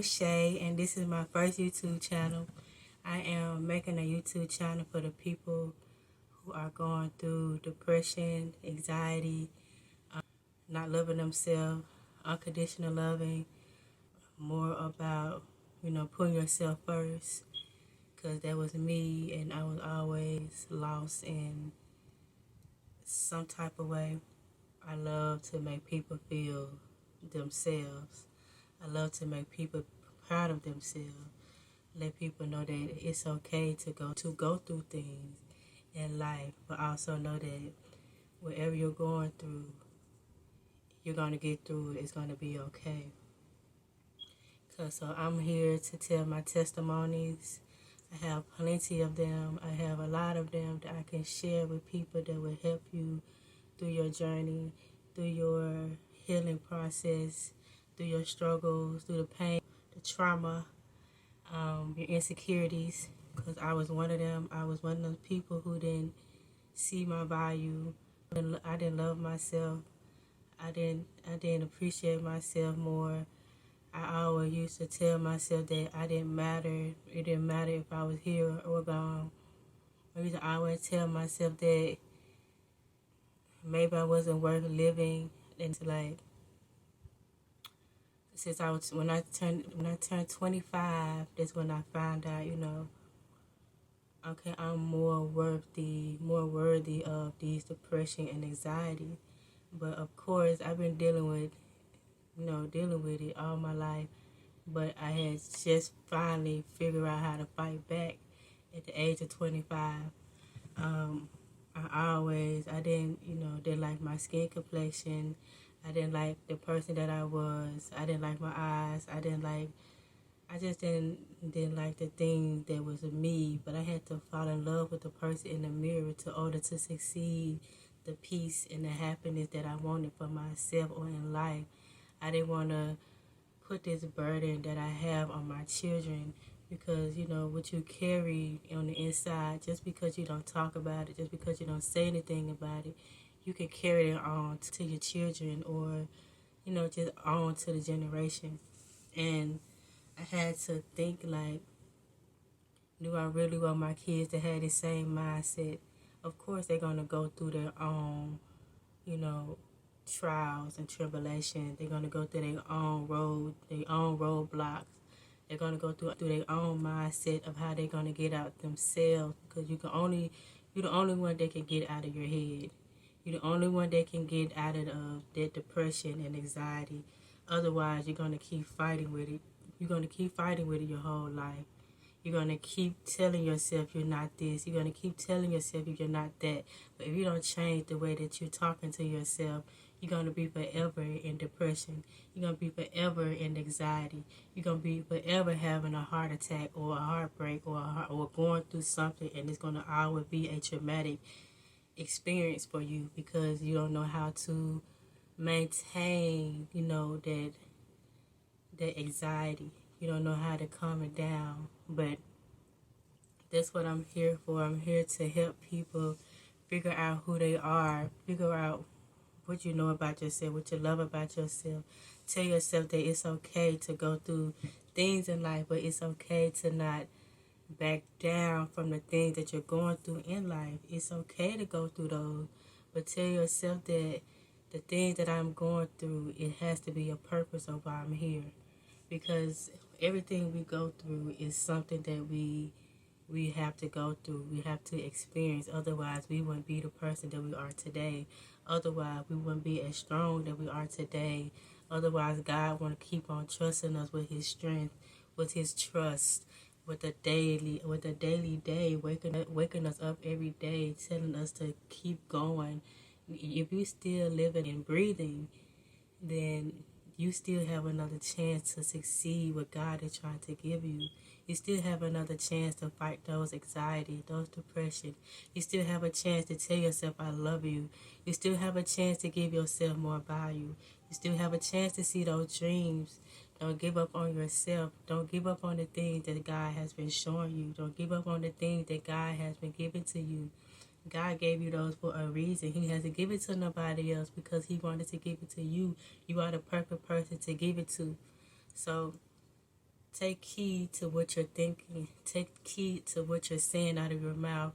is Shay, and this is my first YouTube channel. I am making a YouTube channel for the people who are going through depression, anxiety, not loving themselves, unconditional loving, more about, putting yourself first. Because that was me, and I was always lost in some type of way. I love to make people feel themselves. I love to make people proud of themselves. Let people know that it's okay to go through things in life, but also know that whatever you're going through, you're gonna get through it. It's gonna be okay. So I'm here to tell my testimonies. I have plenty of them. I have a lot of them that I can share with people that will help you through your journey, through your healing process, through your struggles, through the pain, the trauma, your insecurities. Because I was one of them. I was one of those people who didn't see my value. I didn't love myself. I didn't appreciate myself more. I always used to tell myself that I didn't matter. It didn't matter if I was here or gone. I used to always tell myself that maybe I wasn't worth living. And like, since when I turned 25, that's when I found out, okay, I'm more worthy of these depression and anxiety. But of course, I've been dealing with it all my life. But I had just finally figured out how to fight back at the age of 25. I didn't like my skin complexion. I didn't like the person that I was. I didn't like my eyes. I just didn't like the thing that was me. But I had to fall in love with the person in the mirror in order to succeed, the peace and the happiness that I wanted for myself or in life. I didn't want to put this burden that I have on my children, because what you carry on the inside, just because you don't talk about it, just because you don't say anything about it, you can carry it on to your children, or just on to the generation. And I had to think, like, do I really want my kids to have the same mindset? Of course they're going to go through their own trials and tribulations. They're going to go through their own roadblocks. They're going to go through their own mindset of how they're going to get out themselves, because you're the only one that can get out of your head. You're the only one that can get out of that depression and anxiety. Otherwise, you're going to keep fighting with it. You're going to keep fighting with it your whole life. You're going to keep telling yourself you're not this. You're going to keep telling yourself you're not that. But if you don't change the way that you're talking to yourself, you're going to be forever in depression. You're going to be forever in anxiety. You're going to be forever having a heart attack or a heartbreak or going through something, and it's going to always be a traumatic experience for you, because you don't know how to maintain, that anxiety. You don't know how to calm it down. But that's what I'm here for. I'm here to help people figure out who they are, figure out what you know about yourself, what you love about yourself. Tell yourself that it's okay to go through things in life, but it's okay to not back down from the things that you're going through in life. It's okay to go through those, but tell yourself that the things that I'm going through, it has to be a purpose of why I'm here. Because everything we go through is something that we have to go through. We have to experience. Otherwise, we wouldn't be the person that we are today. Otherwise, we wouldn't be as strong that we are today. Otherwise, God want to keep on trusting us with His strength, with His trust, with the daily day, waking us up every day, telling us to keep going. If you still living and breathing, then you still have another chance to succeed what God is trying to give you. You still have another chance to fight those anxiety, those depression. You still have a chance to tell yourself, I love you. You still have a chance to give yourself more value. You still have a chance to see those dreams. Don't give up on yourself. Don't give up on the things that God has been showing you. Don't give up on the things that God has been giving to you. God gave you those for a reason. He hasn't given it to nobody else because He wanted to give it to you. You are the perfect person to give it to. So Take heed to what you're thinking. Take heed to what you're saying out of your mouth.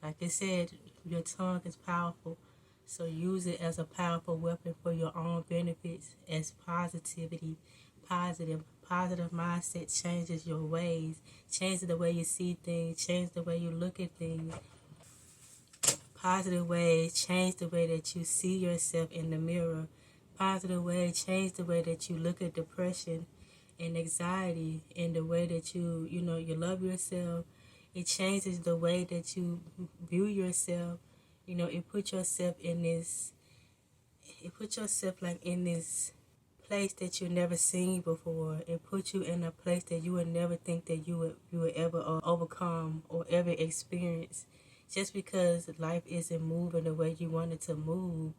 Like I said, your tongue is powerful. So use it as a powerful weapon for your own benefits, as positivity. Positive mindset changes your ways, changes the way you see things, changes the way you look at things. Positive ways change the way that you see yourself in the mirror. Positive ways change the way that you look at depression and anxiety, and the way that you love yourself. It changes the way that you view yourself. It puts yourself like in this place that you never seen before. It puts you in a place that you would never think that you would ever overcome or ever experience. Just because life isn't moving the way you want it to move,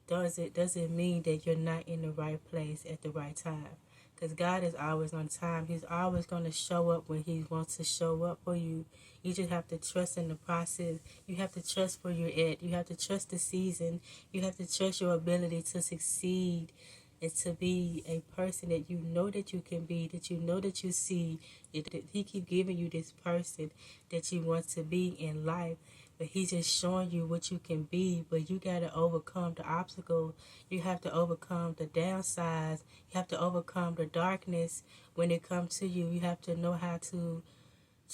doesn't mean that you're not in the right place at the right time. Because God is always on time. He's always going to show up when He wants to show up for you. You just have to trust in the process. You have to trust where you're at. You have to trust the season. You have to trust your ability to succeed and to be a person that you know that you can be, that you know that you see. That He keep giving you this person that you want to be in life. But He's just showing you what you can be, but you got to overcome the obstacle. You have to overcome the downsides. You have to overcome the darkness when it comes to you. You have to know how to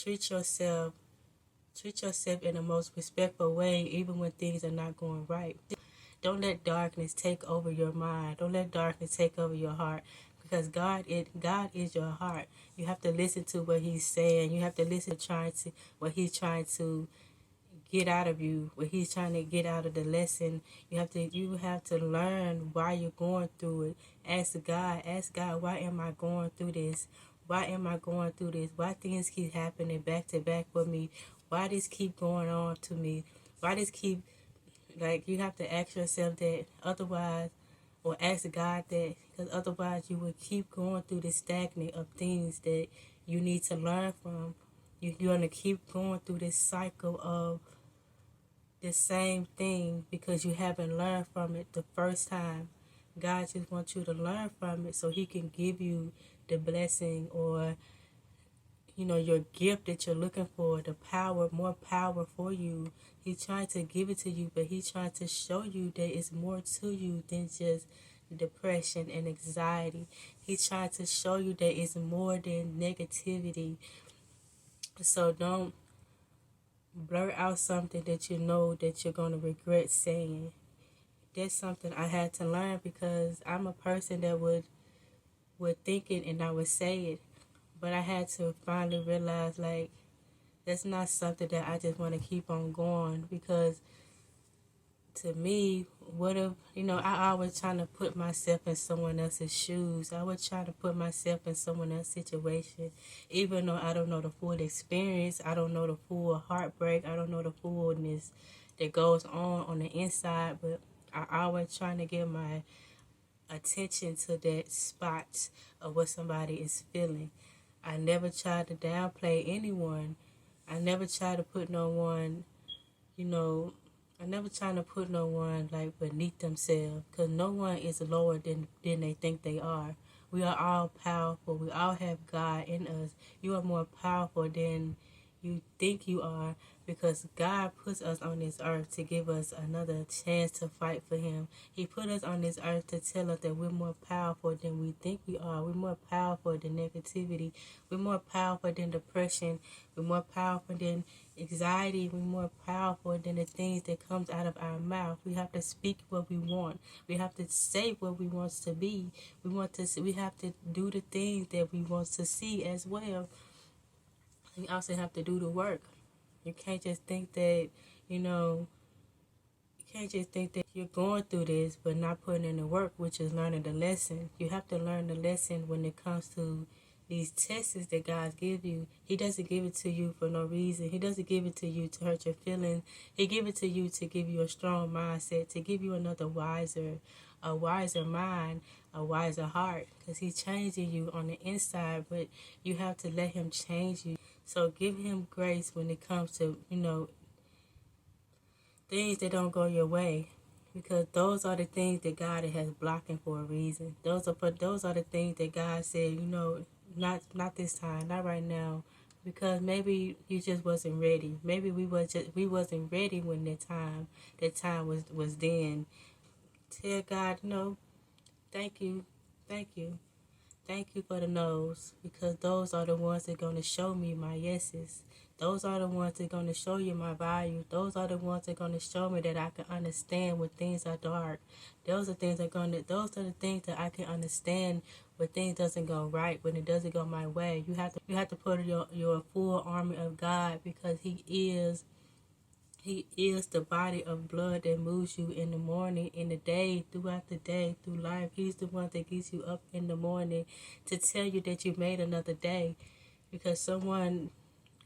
treat yourself in the most respectful way, even when things are not going right. Don't let darkness take over your mind. Don't let darkness take over your heart, because God is your heart. You have to listen to what He's saying. You have to listen to what He's trying to get out of you, what He's trying to get out of the lesson. You have to learn why you're going through it. Ask God, why am I going through this? Why am I going through this? Why things keep happening back to back for me? Why this keep going on to me? Why this keep, like, you have to ask yourself that, otherwise, or ask God that, because otherwise you will keep going through the stagnant of things that you need to learn from. You're going to keep going through this cycle of the same thing because you haven't learned from it the first time. God just wants you to learn from it so He can give you the blessing, or your gift that you're looking for, the power, more power for you. He's trying to give it to you, but He's trying to show you that it's more to you than just depression and anxiety. He's trying to show you that it's more than negativity. So don't blurt out something that you know that you're going to regret saying. That's something I had to learn, because I'm a person that would think it and I would say it. But I had to finally realize, like, that's not something that I just want to keep on going, because to me, what if, I always trying to put myself in someone else's shoes. I was trying to put myself in someone else's situation, even though I don't know the full experience. I don't know the full heartbreak. I don't know the fullness that goes on the inside, but I always trying to give my attention to that spot of what somebody is feeling. I never tried to downplay anyone. I never tried to put no one, I never try to put no one like beneath themselves, because no one is lower than they think they are. We are all powerful. We all have God in us. You are more powerful than you think you are, because God puts us on this earth to give us another chance to fight for Him. He put us on this earth to tell us that we're more powerful than we think we are. We're more powerful than negativity. We're more powerful than depression. We're more powerful than anxiety. We're more powerful than the things that comes out of our mouth. We have to speak what we want. We have to say what we want to be. We have to do the things that we want to see as well. You also have to do the work. You can't just think that, you're going through this but not putting in the work, which is learning the lesson. You have to learn the lesson when it comes to these tests that God gives you. He doesn't give it to you for no reason. He doesn't give it to you to hurt your feelings. He gives it to you to give you a strong mindset, to give you a wiser mind, a wiser heart, because He's changing you on the inside, but you have to let Him change you. So give Him grace when it comes to, things that don't go your way, because those are the things that God has blocking for a reason. Those are the things that God said, Not this time, not right now, because maybe you just wasn't ready. Maybe we wasn't ready when that time was then. Tell God, no, thank you, thank you. Thank you for the no's, because those are the ones that are going to show me my yeses. Those are the ones that are going to show you my value. Those are the ones that are going to show me that I can understand when things are dark. Those are the things that I can understand when things doesn't go right, when it doesn't go my way. You have to put your full armor of God, because He is the body of blood that moves you in the morning, in the day, throughout the day, through life. He's the one that gets you up in the morning to tell you that you made another day. Because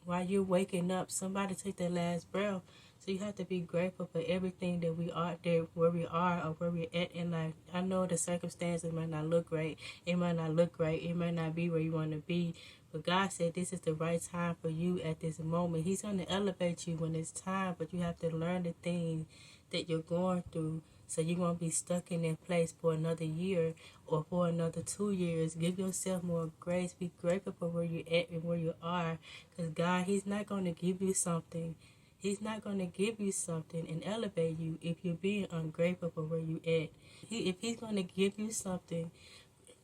while you're waking up, somebody took their last breath. So you have to be grateful for everything that we are there, where we are or where we're at in life. I know the circumstances might not look great. It might not look right. It might not be where you want to be. But God said this is the right time for you at this moment. He's going to elevate you when it's time, but you have to learn the thing that you're going through, so you won't be stuck in that place for another year or for another 2 years. Give yourself more grace. Be grateful for where you're at and where you are. Because God, He's not going to give you something. He's not going to give you something and elevate you if you're being ungrateful for where you at. If He's going to give you something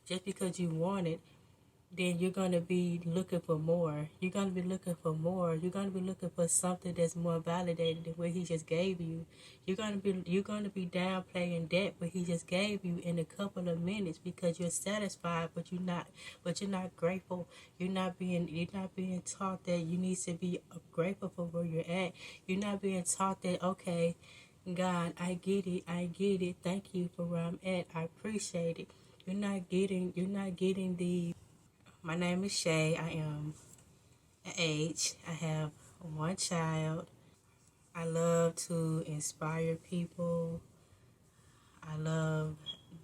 just because you want it, then you're going to be looking for more. You're going to be looking for more. You're going to be looking for something that's more validated than what He just gave you. You're going to be downplaying that what He just gave you in a couple of minutes, because you're satisfied, but you're not grateful. You're not being taught that you need to be grateful for where you're at. You're not being taught that, okay, God, I get it. Thank you for where I'm at. I appreciate it. You're not getting the. My name is Shay. I am an age. I have one child. I love to inspire people. I love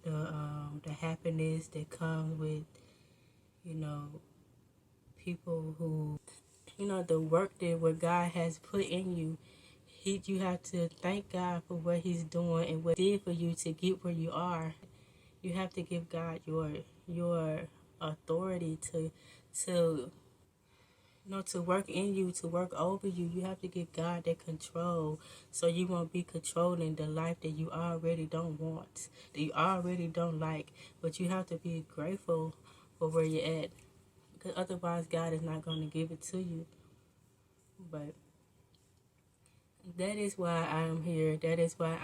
the happiness that comes with, you know, people who, the work that what God has put in you. You have to thank God for what He's doing and what He did for you to get where you are. You have to give God your authority to work in you, to work over you. You have to give God that control, so you won't be controlling the life that you already don't want, that you already don't like. But you have to be grateful for where you're at, because otherwise God is not going to give it to you. But that is why I'm here. That is why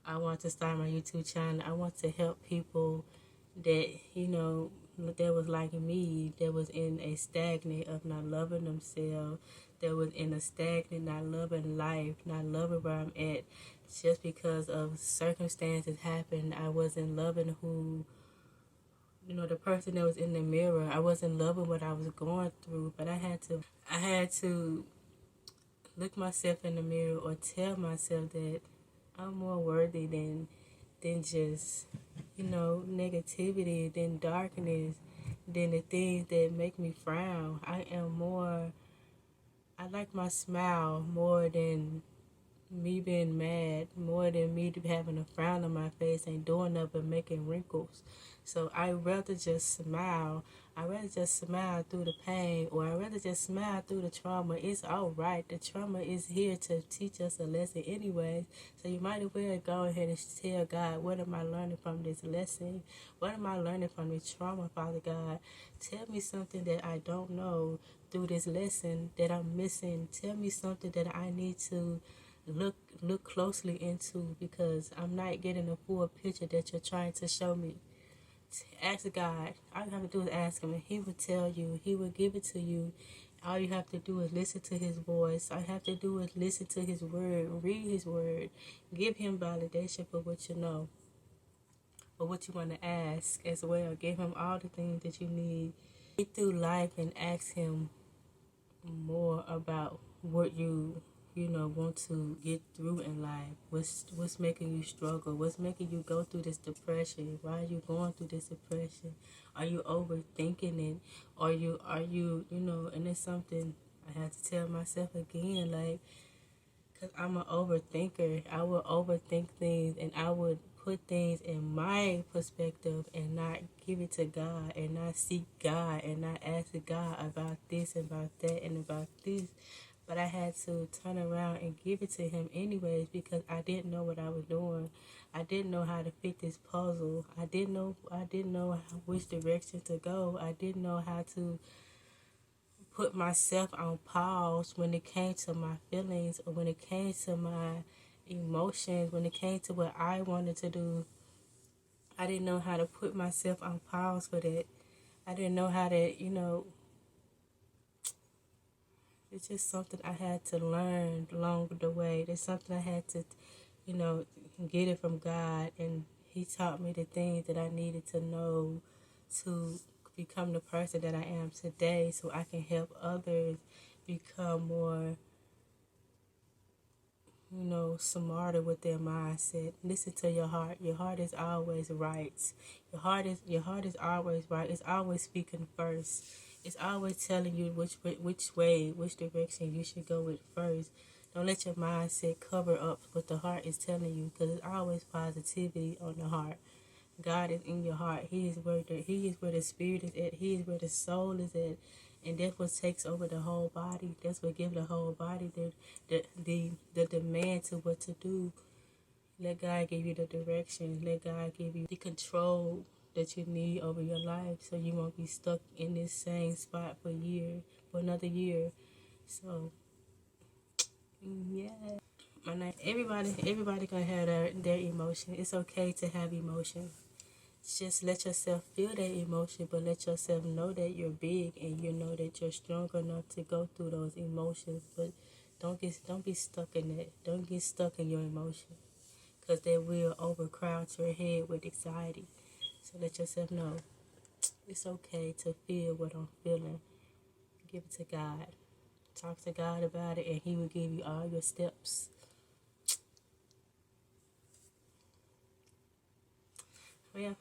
I want to start my YouTube channel. I want to help people that, that was like me, that was in a stagnant of not loving themselves, that was in a stagnant, not loving life, not loving where I'm at. Just because of circumstances happened, I wasn't loving the person that was in the mirror. I wasn't loving what I was going through, but I had to look myself in the mirror, or tell myself that I'm more worthy than just, negativity, than darkness, than the things that make me frown. I like my smile more than me being mad, more than me having a frown on my face, ain't doing nothing but making wrinkles. So I'd rather just smile. I'd rather just smile through the pain, or I'd rather just smile through the trauma. It's all right. The trauma is here to teach us a lesson anyways. So you might as well go ahead and tell God, what am I learning from this lesson? What am I learning from this trauma, Father God? Tell me something that I don't know through this lesson that I'm missing. Tell me something that I need to look closely into, because I'm not getting a full picture that you're trying to show me. Ask God. All you have to do is ask Him, and He will tell you. He will give it to you. All you have to do is listen to His voice. All you have to do is listen to His word, read His word, give Him validation for what you know, for what you want to ask as well. Give Him all the things that you need. Get through life and ask Him more about what you want to get through in life. What's making you struggle? What's making you go through this depression? Why are you going through this depression? Are you overthinking it? And it's something I have to tell myself again, like, because I'm an overthinker. I would overthink things, and I would put things in my perspective and not give it to God and not seek God and not ask God about this and about that and about this. But I had to turn around and give it to him anyways because I didn't know what I was doing. I didn't know how to fit this puzzle. I didn't know which direction to go. I didn't know how to put myself on pause when it came to my feelings or when it came to my emotions, when it came to what I wanted to do. I didn't know how to put myself on pause for that. I didn't know how to, it's just something I had to learn along the way. It's something I had to, you know, get it from God. And he taught me the things that I needed to know to become the person that I am today so I can help others become more, smarter with their mindset. Listen to your heart. Your heart is always right. Your heart is always right. It's always speaking first. It's always telling you which direction you should go with first. Don't let your mindset cover up what the heart is telling you, because it's always positivity on the heart. God is in your heart. He is where the spirit is at. He is where the soul is at. And that's what takes over the whole body. That's what gives the whole body the demand to what to do. Let God give you the direction. Let God give you the control that you need over your life, so you won't be stuck in this same spot for another year. So yeah. Everybody gonna have their emotion. It's okay to have emotion. Just let yourself feel that emotion, but let yourself know that you're big and you know that you're strong enough to go through those emotions. But don't be stuck in that. Don't get stuck in your emotion, because they will overcrowd your head with anxiety. So let yourself know it's okay to feel what I'm feeling. Give it to God. Talk to God about it, and He will give you all your steps. Well,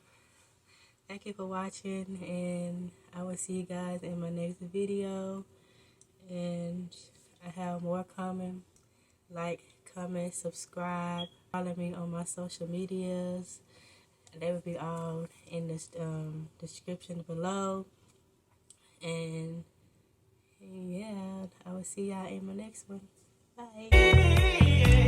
thank you for watching, and I will see you guys in my next video. And I have more coming. Like, comment, subscribe, follow me on my social medias. They will be all in the description below. And yeah, I will see y'all in my next one. Bye.